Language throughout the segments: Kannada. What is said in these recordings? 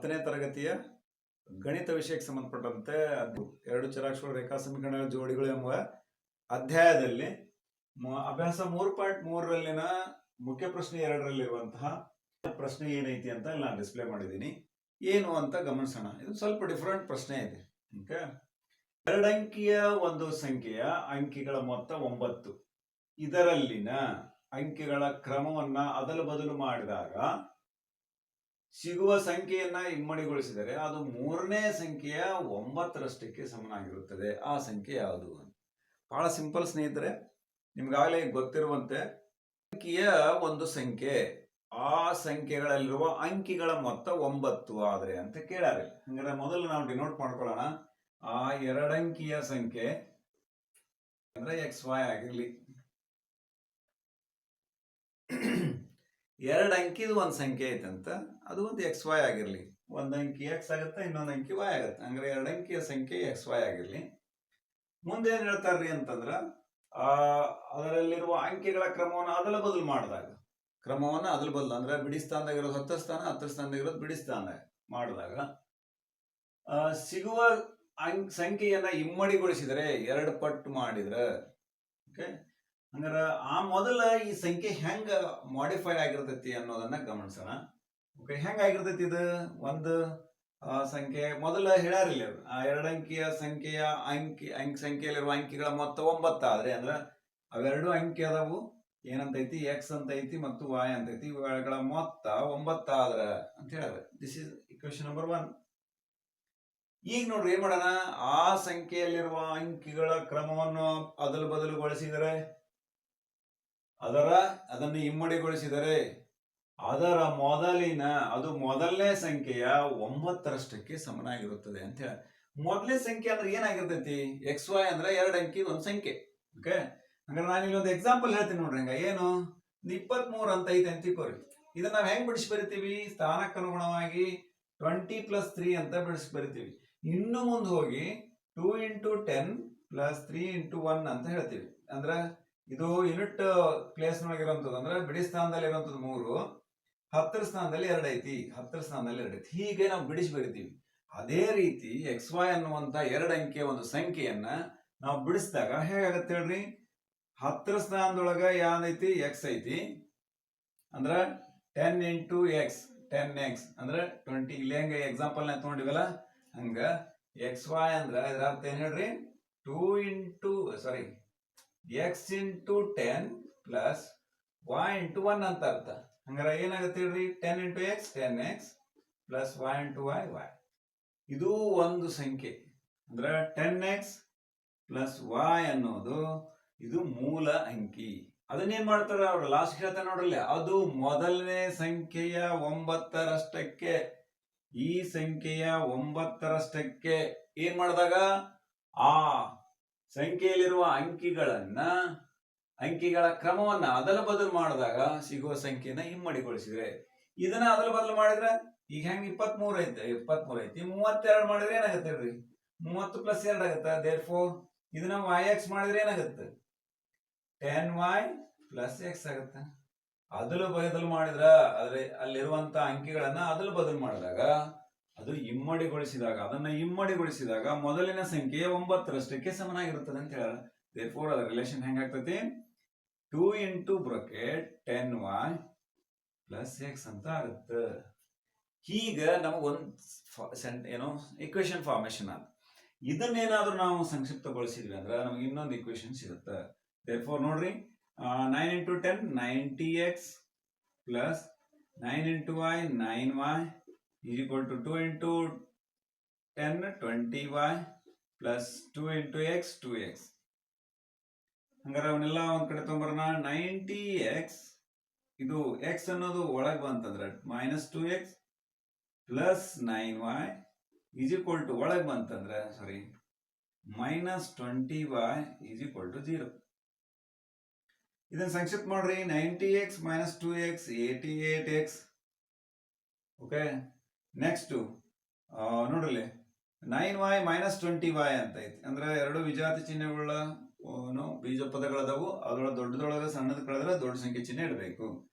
10ನೇ ತರಗತಿಯ ಗಣಿತ ವಿಷಯಕ್ಕೆ ಸಂಬಂಧಪಟ್ಟಂತೆ ಎರಡು ಚರಾಕ್ಷರ ರೇಖಾ ಸಮೀಕರಣಗಳ ಜೋಡಿಗಳು ಎಂಬ ಅಧ್ಯಾಯದಲ್ಲಿ ಅಭ್ಯಾಸ 3.3ರಲ್ಲಿನ ಮುಖ್ಯ ಪ್ರಶ್ನೆ 2ರಲ್ಲಿರುವಂತಹ ಪ್ರಶ್ನೆ ಏನೈತಿ ಅಂತ ಇಲ್ಲಿ ನಾನು ಡಿಸ್ಪ್ಲೇ ಮಾಡಿದ್ದೀನಿ. ಏನು ಅಂತ ಗಮನಿಸೋಣ. ಇದು ಸ್ವಲ್ಪ ಡಿಫರೆಂಟ್ ಪ್ರಶ್ನೆ ಇದೆ. ಓಕೆ, ಎರಡಂಕಿಯ ಒಂದು ಸಂಖ್ಯೆಯ ಅಂಕಿಗಳ ಮೊತ್ತ 9. ಇದರಲ್ಲಿನ ಅಂಕಿಗಳ ಕ್ರಮವನ್ನ ಅದಲು ಬದಲು ಮಾಡಿದಾಗ ಸಿಗುವ ಸಂಖ್ಯೆಯನ್ನ ಇಮ್ಮಡಿಗೊಳಿಸಿದರೆ ಅದು 3ನೇ ಸಂಖ್ಯೆಯ 9ರಷ್ಟಕ್ಕೆ ಸಮನಾಗಿರುತ್ತದೆ. ಆ ಸಂಖ್ಯೆ ಯಾವುದು? ಬಹಳ ಸಿಂಪಲ್ ಸ್ನೇಹಿತರೆ, ನಿಮ್ಗಾಗಲೇ ಗೊತ್ತಿರುವಂತೆ ಅಂಕಿಯ ಒಂದು ಸಂಖ್ಯೆ, ಆ ಸಂಖ್ಯೆಗಳಲ್ಲಿರುವ ಅಂಕಿಗಳ ಮೊತ್ತ 9 ಆದ್ರೆ ಅಂತ ಕೇಳಾರೆ. ಹಂಗಾರೆ ಮೊದಲು ನಾವು ಡಿನೋಟ್ ಮಾಡ್ಕೊಳ್ಳೋಣ. ಆ ಎರಡಂಕಿಯ ಸಂಖ್ಯೆ ಅಂದ್ರೆ XY ಆಗಿರ್ಲಿ, ಎರಡು ಅಂಕಿದು ಒಂದು ಸಂಖ್ಯೆ ಐತಂತ, ಅದು ಒಂದು XY ಆಗಿರ್ಲಿ. ಒಂದು ಅಂಕಿ X ಆಗುತ್ತೆ, ಇನ್ನೊಂದು ಅಂಕಿ Y ಆಗುತ್ತೆ. ಹಂಗಾರೆ ಎರಡು ಅಂಕಿಯ ಸಂಖ್ಯೆ XY ಆಗಿರ್ಲಿ. ಮುಂದೆ ಏನ್ ಹೇಳ್ತಾರ್ರಿ ಅಂತಂದ್ರ ಅದರಲ್ಲಿರುವ ಅಂಕಿಗಳ ಕ್ರಮವನ್ನು ಅದಲು ಬದಲು ಮಾಡಿದಾಗ, ಕ್ರಮವನ್ನ ಅದಲು ಬದಲು ಅಂದ್ರೆ ಬಿಡಿ ಸ್ಥಾನದಾಗಿರೋದು 10 ಸ್ಥಾನ, 10 ಸ್ಥಾನದಾಗಿರೋದು ಬಿಡಿ ಸ್ಥಾನ ಮಾಡಿದಾಗ ಸಿಗುವ ಸಂಖ್ಯೆಯನ್ನ ಇಮ್ಮಡಿಗೊಳಿಸಿದರೆ 2 ಪಟ್ಟು ಮಾಡಿದ್ರೆ, ಓಕೆ, ಹಂಗಾರ ಆ ಮೊದಲ ಈ ಸಂಖ್ಯೆ ಹೆಂಗ ಮಾಡಿಫೈ ಆಗಿರ್ತೈತಿ ಅನ್ನೋದನ್ನ ಗಮನಿಸೋಣ. ಓಕೆ, ಹೆಂಗಾಗಿರ್ತೈತಿ ಇದು? ಒಂದು ಸಂಖ್ಯೆ ಮೊದಲ ಹೇಳಾರಿಲ್ಲ, ಆ ಎರಡಂಕಿಯ ಸಂಖ್ಯೆಯ ಸಂಖ್ಯೆಯಲ್ಲಿರುವ ಅಂಕಿಗಳ ಮೊತ್ತ 9 ಆದ್ರೆ ಅಂದ್ರ ಅವೆರಡು ಅಂಕಿ ಅದಾವು, ಏನಂತೈತಿ? X ಅಂತ ಐತಿ ಮತ್ತು Y ಅಂತೈತಿ. ಇವುಗಳ ಮೊತ್ತ 9 ಆದ್ರ ಅಂತ ಹೇಳಿದ್ರೆ ದಿಸ್ ಇಸ್ ಇಕ್ವೇಶನ್ ನಂಬರ್ 1. ಈಗ ನೋಡ್ರಿ ಏನ್ ಮಾಡೋಣ, ಆ ಸಂಖ್ಯೆಯಲ್ಲಿರುವ ಅಂಕಿಗಳ ಕ್ರಮವನ್ನು ಅದಲು ಬದಲುಗೊಳಿಸಿದರೆ, ಅದನ್ನು ಇಮ್ಮಡಿಗೊಳಿಸಿದರೆ ಅದರ ಮೊದಲನೇ ಸಂಖ್ಯೆಯ 9ರಷ್ಟಕ್ಕೆ ಸಮನಾಗಿರುತ್ತದೆ ಅಂತ ಹೇಳಿ. ಮೊದಲನೇ ಸಂಖ್ಯೆ ಅಂದ್ರೆ ಏನಾಗಿರ್ತೈತಿ? XY ಅಂದ್ರೆ ಎರಡು ಅಂಕಿ ಒಂದು ಸಂಖ್ಯೆ. ಓಕೆ, ಹಂಗಾರೆ ನಾನು ಇಲ್ಲಿ ಒಂದು ಎಕ್ಸಾಂಪಲ್ ಹೇಳ್ತೀನಿ ನೋಡ್ರಿ. ಹಂಗ ಏನು 23 ಅಂತ ಐತೆ ಅಂತ ತಿಳ್ಕೊರಿ. ಇದನ್ನ ನಾವು ಹೆಂಗ್ ಬಿಡಿಸಿ ಬರಿತೀವಿ? ಸ್ಥಾನಕ್ಕನುಗುಣವಾಗಿ 20 + 3 ಅಂತ ಬಿಡಿಸಿ ಬರಿತೀವಿ. ಇನ್ನು ಮುಂದೆ ಹೋಗಿ 2 × 10 + 3 × 1 ಅಂತ ಹೇಳ್ತೀವಿ. ಅಂದ್ರ ಇದು ಯೂನಿಟ್ ಪ್ಲೇಸ್ ನೊಳಗಿರುವಂತದ್ದು, ಅಂದ್ರೆ ಬಿಡಿ ಸ್ಥಾನದಲ್ಲಿ ಇರುವಂತದ್ದು 3, 10ರ ಸ್ಥಾನದಲ್ಲಿ 2 ಐತಿ, 10ರ ಸ್ಥಾನದಲ್ಲಿ 2 ಐತಿ. ಹೀಗೆ ನಾವು ಬಿಡಿಸಿ ಬರಿತೀವಿ. ಅದೇ ರೀತಿ XY ಅನ್ನುವಂತ ಎರಡು ಅಂಕಿಯ ಒಂದು ಸಂಖ್ಯೆಯನ್ನ ನಾವು ಬಿಡಿಸಿದಾಗ ಹೇಗಾಗತ್ತೆ ಹೇಳ್ರಿ? 10ರ ಸ್ಥಾನದೊಳಗ ಯಾವ್ದೈತಿ? X ಐತಿ. ಅಂದ್ರ 10 × X 10X ಅಂದ್ರೆ 20. ಇಲ್ಲಿ ಹೆಂಗ ಎಕ್ಸಾಂಪಲ್ ನ ತಗೊಂಡಿವಲ್ಲ ಹಂಗ XY ಅಂದ್ರ ಇದರ ಅರ್ಥ ಏನ್ ಹೇಳ್ರಿ? X × 10 + Y × 1 ಅಂತ ಅರ್ಥ. ಹಂಗಾರ ಏನಾಗುತ್ತೆ ಹೇಳ್ರಿ? 10 × X 10X + Y × Y. ಇದು ಒಂದು ಸಂಖ್ಯೆ. ಅಂದ್ರೆ 10X + Y ಅನ್ನೋದು ಇದು ಮೂಲ ಅಂಕಿ. ಅದನ್ನೇನ್ ಮಾಡ್ತಾರ ಅವ್ರು ಲಾಸ್ಟ್ ಹೇಳ್ತಾರೆ ನೋಡ್ರಲ್ಲ, ಅದು ಮೊದಲನೇ ಸಂಖ್ಯೆಯ 9ರಷ್ಟಕ್ಕೆ, ಈ ಸಂಖ್ಯೆಯ 9ರಷ್ಟಕ್ಕೆ ಏನ್ ಮಾಡಿದಾಗ ಆ ಸಂಖ್ಯೆಯಲ್ಲಿರುವ ಅಂಕಿಗಳ ಕ್ರಮವನ್ನ ಅದಲು ಬದಲು ಮಾಡಿದಾಗ ಸಿಗುವ ಸಂಖ್ಯೆನ ಇಮ್ಮಡಿಗೊಳಿಸಿದ್ರೆ, ಇದನ್ನ ಅದಲು ಬದಲು ಮಾಡಿದ್ರೆ ಈಗ ಹೆಂಗ್ 23 ಐತಿ, 32 ಮಾಡಿದ್ರೆ ಏನಾಗುತ್ತೆ ಹೇಳ್ರಿ? 30 + 2 ಆಗುತ್ತೆ. ದೇರ್ಫೋರ್ ಇದನ್ನ YX ಮಾಡಿದ್ರೆ ಏನಾಗುತ್ತೆ? 10Y + X ಆಗುತ್ತೆ. ಅದಲು ಬದಲು ಮಾಡಿದ್ರ ಅಲ್ಲಿರುವಂತ ಅಂಕಿಗಳನ್ನ ಅದಲು ಬದಲು ಮಾಡಿದಾಗ ಅದು ಅದನ್ನ ಇಮ್ಮಡಿಗೊಳಿಸಿದಾಗ ಮೊದಲಿನ ಸಂಖ್ಯೆಯ 9ರಷ್ಟಕ್ಕೆ ಸಮನಾಗಿರುತ್ತದೆ ಅಂತ ಹೇಳ. ದೇರ್ಫೋರ್ ಅದರ ರಿಲೇಷನ್ ಹೆಂಗಾಗ್ತೈತಿ? 2 × 10Y + X ಅಂತ ಆಗುತ್ತೆ. ಈಗ ನಮಗೊಂದು ಇಕ್ವೇಶನ್ ಫಾರ್ಮೇಶನ್ ಆದ. ಇದನ್ನೇನಾದ್ರೂ ನಾವು ಸಂಕ್ಷಿಪ್ತಗೊಳಿಸಿದ್ವಿ ಅಂದ್ರೆ ನಮಗೆ ಇನ್ನೊಂದು ಇಕ್ವೇಶನ್ ಸಿಗುತ್ತೆ. ದೇರ್ಫೋರ್ ನೋಡ್ರಿ, 9 × 10 90X + 9 × Y 9Y = 2 × 10 20Y + 2 × X 2X. ಹಂಗಾರೆ ಅವನ್ನೆಲ್ಲ ಒಂದ್ ಕಡೆ ತಗೊಂಬರೋಣ. 90X ಇದು X ಅನ್ನೋದು ಒಳಗೆ ಬಂತಂದ್ರೆ -2X + 9Y = ಒಳಗೆ ಬಂತಂದ್ರೆ -20Y = 0. ಇದನ್ನ ಸಂಕ್ಷಿಪ್ತ ಮಾಡ್ರಿ. 90X - 2X 88X. Okay, next ನೋಡ್ರಿ 9Y - 20Y ಅಂತ ಐತಿ. ಅಂದ್ರೆ ಎರಡು ವಿಜಾತಿ ಚಿಹ್ನೆಗಳ ಬೀಜ ಪದಗಳದಾವು. ಅದ್ರೊಳಗೆ ದೊಡ್ಡದೊಳಗ ಸಣ್ಣದ ಕಳೆದ್ರೆ ದೊಡ್ಡ ಸಂಖ್ಯೆ ಚಿಹ್ನೆ ಇಡಬೇಕು.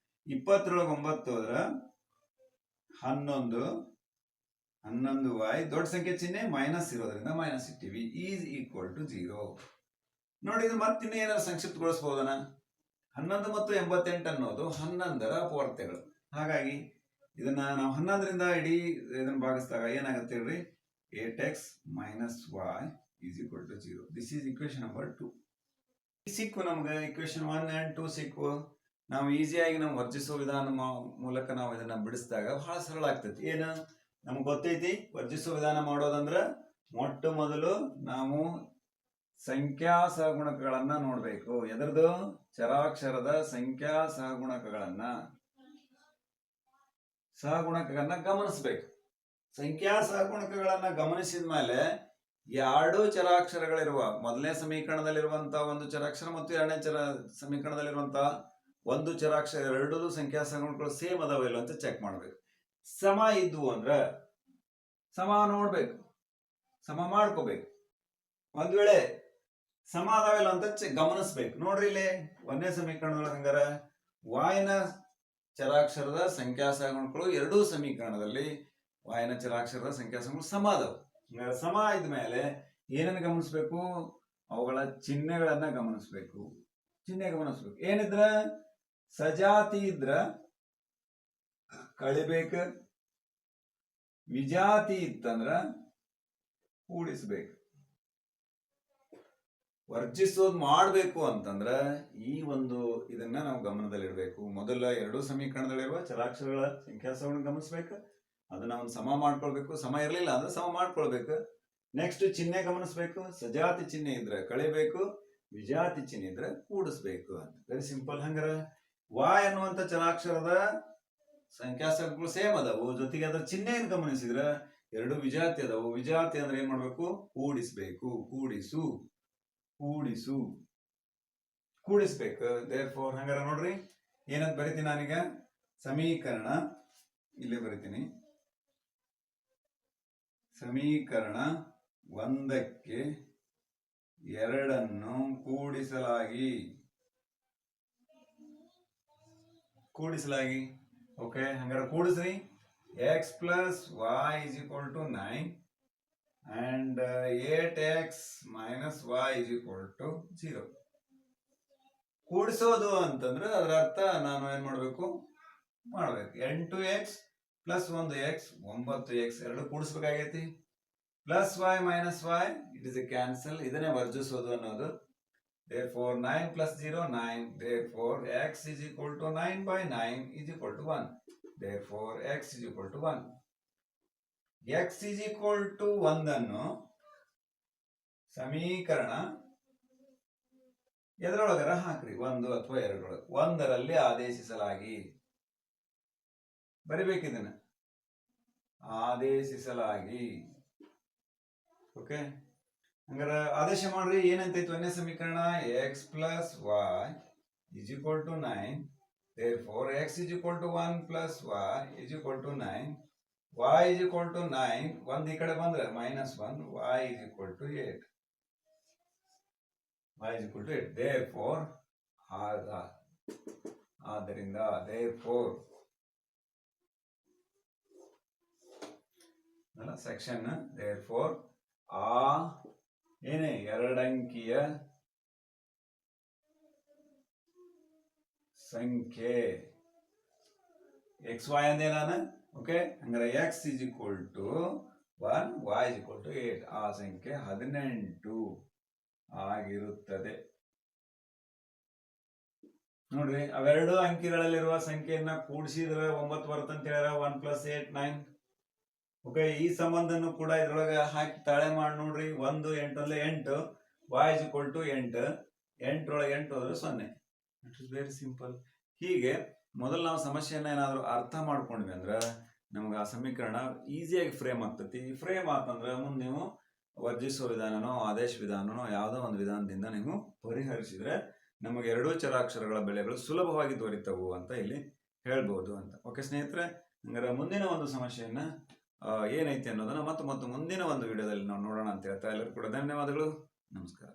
20 9 ಹೋದ್ರ 11 11y ದೊಡ್ಡ ಸಂಖ್ಯೆ ಚಿಹ್ನೆ ಮೈನಸ್ ಇರೋದ್ರಿಂದ ಮೈನಸ್ ಇಟ್ಟಿವಿ ಈಸ್ ಈಕ್ವಲ್ ಟು 0. ನೋಡಿ ಇದು ಮತ್ತೆ ಇನ್ನೇನಾದ್ರು ಸಂಕ್ಷಿಪ್ತಗೊಳಿಸಬಹುದನ. 11 ಮತ್ತು 88 ಅನ್ನೋದು 11ರ ಅಪವರ್ತ್ಯಗಳು. ಹಾಗಾಗಿ ಇದನ್ನ ನಾವು 11ರಿಂದ ಇಡೀ ಇದನ್ನ ಭಾಗಿಸಿದಾಗ ಏನಾಗುತ್ತೆ ಹೇಳ್ರಿ, 8x minus y is equal to 0. This is equation number 2. ಸಿಕ್ಕು ನಮ್ಗೆ equation 1 and 2 ಸಿಕ್ಕು. ನಾವು ಈಸಿಯಾಗಿ ನಾವು ವರ್ಜಿಸುವ ವಿಧಾನ ಮೂಲಕ ನಾವು ಇದನ್ನ ಬಿಡಿಸಿದಾಗ ಬಹಳ ಸರಳ ಆಗ್ತೈತಿ. ಏನು ನಮ್ಗೆ ಗೊತ್ತೈತಿ ವರ್ಜಿಸುವ ವಿಧಾನ ಮಾಡೋದಂದ್ರ ಮೊಟ್ಟ ಮೊದಲು ನಾವು ಸಂಖ್ಯಾ ಸಹಗುಣಕಗಳನ್ನ ನೋಡ್ಬೇಕು. ಎದರದು? ಚರಾಕ್ಷರದ ಸಂಖ್ಯಾ ಸಹಗುಣಕಗಳನ್ನ ಗಮನಿಸ್ಬೇಕು. ಸಂಖ್ಯಾ ಸಹಗುಣಕಗಳನ್ನ ಗಮನಿಸಿದ ಮೇಲೆ ಎರಡು ಚರಾಕ್ಷರಗಳಿರುವ ಮೊದಲನೇ ಸಮೀಕರಣದಲ್ಲಿರುವಂತಹ ಒಂದು ಚರಾಕ್ಷರ ಮತ್ತು ಎರಡನೇ ಸಮೀಕರಣದಲ್ಲಿರುವಂತಹ ಒಂದು ಚರಾಕ್ಷರ ಎರಡೂ ಸಂಖ್ಯಾ ಸಹಗುಣಕಗಳು ಸೇಮ್ ಅದಾವ ಇಲ್ಲ ಅಂತ ಚೆಕ್ ಮಾಡ್ಬೇಕು. ಸಮ ಇದ್ವು ಅಂದ್ರ ಸಮ ನೋಡ್ಬೇಕು, ಸಮ ಮಾಡ್ಕೋಬೇಕು. ಒಂದ್ ವೇಳೆ ಸಮ ಅದಾವಿಲ್ಲ ಅಂತ ಗಮನಿಸ್ಬೇಕು. ನೋಡ್ರಿ ಇಲ್ಲಿ ಒಂದನೇ ಸಮೀಕರಣದೊಳಗೆ ಹಂಗಾರ ವಾಯ್ನ ಚರಾಕ್ಷರದ ಸಂಖ್ಯಾ ಸಹಗುಣಕಗಳು ಎರಡೂ ಸಮೀಕರಣದಲ್ಲಿ ವಾಯ್ನ ಚರಾಕ್ಷರದ ಸಂಖ್ಯಾ ಸಹಗುಣಕಗಳು ಸಮ ಅದಾವ. ಸಮ ಇದ್ಮೇಲೆ ಏನನ್ನ ಗಮನಿಸ್ಬೇಕು? ಅವುಗಳ ಚಿಹ್ನೆಗಳನ್ನ ಗಮನಿಸ್ಬೇಕು. ಏನಿದ್ರ ಸಜಾತಿ ಇದ್ರ ಕಳಿಬೇಕ, ವಿಜಾತಿ ಇತ್ತಂದ್ರ ಕೂಡಿಸ್ಬೇಕು. ವರ್ಜಿಸೋದು ಮಾಡ್ಬೇಕು ಅಂತಂದ್ರ ಈ ಒಂದು ಇದನ್ನ ನಾವು ಗಮನದಲ್ಲಿಡ್ಬೇಕು. ಮೊದಲ ಎರಡು ಸಮೀಕರಣದಲ್ಲಿರುವ ಚರಾಕ್ಷರಗಳ ಸಂಖ್ಯಾ ಸಹಗುಣ ಗಮನಿಸ್ಬೇಕು, ಅದನ್ನ ಒಂದು ಸಮ ಮಾಡ್ಕೊಳ್ಬೇಕು. ಸಮ ಇರಲಿಲ್ಲ ಅಂದ್ರೆ ಸಮ ಮಾಡ್ಕೊಳ್ಬೇಕು. ನೆಕ್ಸ್ಟ್ ಚಿಹ್ನೆ ಗಮನಿಸ್ಬೇಕು. ಸಜಾತಿ ಚಿಹ್ನೆ ಇದ್ರೆ ಕಳಿಬೇಕು, ವಿಜಾತಿ ಚಿಹ್ನೆ ಇದ್ರೆ ಕೂಡಿಸ್ಬೇಕು ಅಂತ. Very simple. ಹಂಗಾರ ವಾಯ್ ಅನ್ನುವಂತ ಚರಾಕ್ಷರದ ಸಂಖ್ಯಾ ಸಹಗುಣಗಳು ಸೇಮ್ ಅದಾವು, ಜೊತೆಗೆ ಅದರ ಚಿಹ್ನೆಯನ್ನು ಗಮನಿಸಿದ್ರೆ ಎರಡು ವಿಜಾತಿ ಅದಾವು. ವಿಜಾತಿ ಅಂದ್ರೆ ಏನ್ ಮಾಡ್ಬೇಕು? ಕೂಡಿಸ್ಬೇಕು. ಕೂಡಿಸ್ಬೇಕು. ದೇರ್ಫೋರ್ ಹಂಗಾರ ನೋಡ್ರಿ ಏನಂತ ಬರಿತೀನಿ ನಾನೀಗ, ಸಮೀಕರಣ ಇಲ್ಲೇ ಬರಿತೀನಿ. ಸಮೀಕರಣ ಒಂದಕ್ಕೆ ಎರಡನ್ನು ಕೂಡಿಸಲಾಗಿ ಓಕೆ. ಹಂಗಾರ ಕೂಡಿಸ್ರಿ. x plus y is equal to 9 and 8x minus y is equal to 0. ಕೂಡಿಸೋದು ಅಂತಂದ್ರೆ ಅದರ ಅರ್ಥ ನಾನು ಏನ್ ಮಾಡ್ಬೇಕು? 8x plus 1x 9x ಎರಡು ಕೂಡಿಸ್ಬೇಕಾಗೈತಿ. Plus y minus y it is a cancel. ಇದನ್ನೇ ವರ್ಜಿಸೋದು ಅನ್ನೋದು. Therefore 9 plus 0 9. Therefore x is equal to 9 by 9 is equal to 1. Therefore x is equal to 1. x is equal to 1 ಅನ್ನು ಸಮೀಕರಣ ಎದರೊಳಗರ ಹಾಕ್ರಿ, 1 ಅಥವಾ 2 ಒಳಗೆ. 1ರಲ್ಲಿ ಆದೇಶಿಸಲಾಗಿ ಬರಿಬೇಕಿದನ್ನ, ಆದೇಶಿಸಲಾಗಿ. ಓಕೆ. ಹಂಗಾರ ಆದೇಶ ಮಾಡ್ರಿ. ಏನಂತೈತಿ ಒಂದನೇ ಸಮೀಕರಣ? x plus y is equal to 9. Therefore x is equal to 1 plus y is equal to 9. y is equal to 9. ಒಂದು ಈ ಕಡೆ ಬಂದ್ರೆ -1. y is equal to 8. y is equal to 8. Therefore ಆದ್ದರಿಂದ therefore ಸೆಕ್ಷನ್ therefore ಏನೇ ಎರಡಂಕಿಯ ಸಂಖ್ಯೆ xy ಅಂದೇ ನಾನು. ಓಕೆ. ಹಂಗಾರೆ x is equal to 1, y is equal to 8. ಆ ಸಂಖ್ಯೆ 18 ಆಗಿರುತ್ತದೆ. ನೋಡ್ರಿ ಅವೆರಡು ಅಂಕಿಗಳಲ್ಲಿರುವ ಸಂಖ್ಯೆಯನ್ನ ಕೂಡಿಸಿದ್ರೆ 9 ಬರುತ್ತಂತ ಹೇಳ್ಯಾರ. 1 plus 8 9. ಓಕೆ. ಈ ಸಂಬಂಧನು ಕೂಡ ಇದ್ರೊಳಗೆ ಹಾಕಿ ತಾಳೆ ಮಾಡಿ ನೋಡ್ರಿ. 1 8 8, y is equal to 8. 8 ಒಳಗೆ 8 ಹೋದ್ರೆ 0. It is very simple. ಹೀಗೆ ಮೊದಲು ನಾವು ಸಮಸ್ಯೆಯನ್ನ ಏನಾದ್ರು ಅರ್ಥ ಮಾಡ್ಕೊಂಡ್ವಿ ಅಂದ್ರೆ ನಮ್ಗೆ ಆ ಸಮೀಕರಣ ಈಸಿಯಾಗಿ ಫ್ರೇಮ್ ಆಗ್ತತಿ. ಫ್ರೇಮ್ ಆತಂದ್ರೆ ಮುಂದೆ ನೀವು ವರ್ಜಿಸುವ ವಿಧಾನನೋ ಆದೇಶ ವಿಧಾನನೋ ಯಾವುದೋ ಒಂದು ವಿಧಾನದಿಂದ ನೀವು ಪರಿಹರಿಸಿದ್ರೆ ನಮಗೆ ಎರಡೂ ಚರಾಕ್ಷರಗಳ ಬೆಲೆಗಳು ಸುಲಭವಾಗಿ ದೊರೀತವು ಅಂತ ಇಲ್ಲಿ ಹೇಳ್ಬೋದು ಅಂತ. ಓಕೆ ಸ್ನೇಹಿತರೆ, ಹಂಗಾರೆ ಮುಂದಿನ ಒಂದು ಸಮಸ್ಯೆಯನ್ನ ಏನೈತಿ ಅನ್ನೋದನ್ನ ಮತ್ತು ಮುಂದಿನ ಒಂದು ವಿಡಿಯೋದಲ್ಲಿ ನಾವು ನೋಡೋಣ ಅಂತ ಹೇಳ್ತಾ ಎಲ್ಲರೂ ಕೂಡ ಧನ್ಯವಾದಗಳು. ನಮಸ್ಕಾರ.